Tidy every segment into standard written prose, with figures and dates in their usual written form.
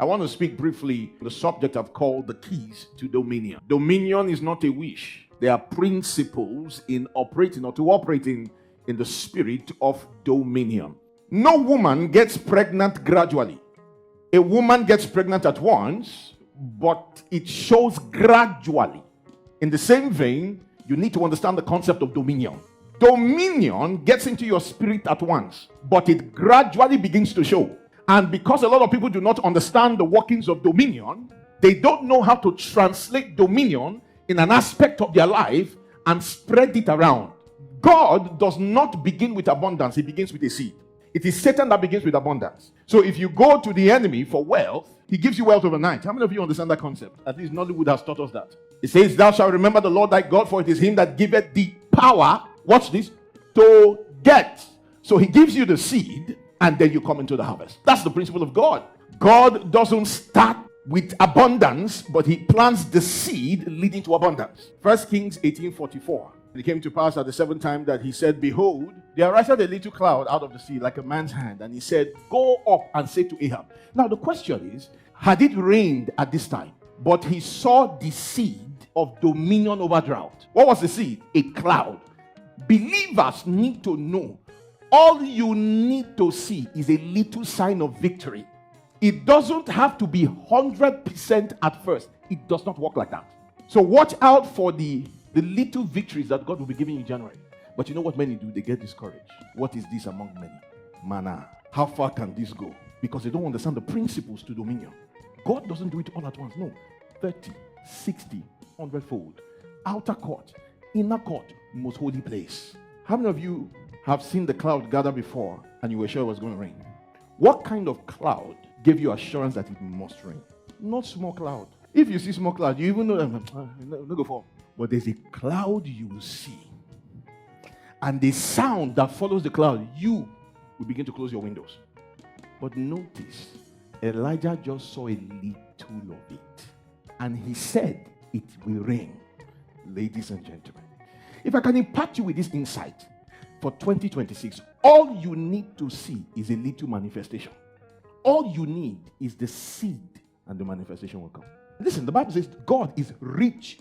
I want to speak briefly on the subject I've called the keys to dominion. Dominion is not a wish. There are principles in operating or to operating in the spirit of dominion. No woman gets pregnant gradually. A woman gets pregnant at once, but it shows gradually. In the same vein, you need to understand the concept of dominion. Dominion gets into your spirit at once, but it gradually begins to show. And because a lot of people do not understand the workings of dominion, they don't know how to translate dominion in an aspect of their life and spread it around. God does not begin with abundance, he begins with a seed. It is Satan that begins with abundance. So if you go to the enemy for wealth, he gives you wealth overnight. How many of you understand that concept? At least Nollywood has taught us that. It says, thou shalt remember the Lord thy God, for it is him that giveth thee power, watch this, to get. So he gives you the seed, and then you come into the harvest. That's the principle of God. God doesn't start with abundance, but he plants the seed leading to abundance. 1 Kings 18:44. It came to pass at the seventh time that he said, behold, there ariseth a little cloud out of the sea like a man's hand. And he said, go up and say to Ahab. Now the question is, had it rained at this time? But he saw the seed of dominion over drought. What was the seed? A cloud. Believers need to know, all you need to see is a little sign of victory. It doesn't have to be 100% at first. It does not work like that. So watch out for the little victories that God will be giving you in January. But you know what many do? They get discouraged. What is this among many? Manna. How far can this go? Because they don't understand the principles to dominion. God doesn't do it all at once. No. 30, 60, 100-fold. Outer court, inner court, most holy place. How many of you have seen the cloud gather before and you were sure it was going to rain? What kind of cloud gave you assurance that it must rain? Not small cloud. If you see small cloud, you even know that no go for. But there's a cloud you will see. And the sound that follows the cloud, you will begin to close your windows. But notice, Elijah just saw a little of it. And he said, it will rain. Ladies and gentlemen, if I can impart you with this insight for 2026, all you need to see is a little manifestation. All you need is the seed, and the manifestation will come. Listen, the Bible says God is rich.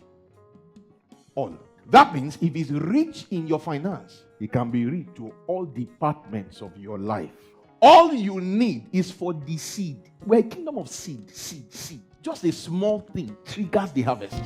All. That means if he's rich in your finance, he can be rich to all departments of your life. All you need is for the seed. We're a kingdom of seed. Just a small thing triggers the harvest.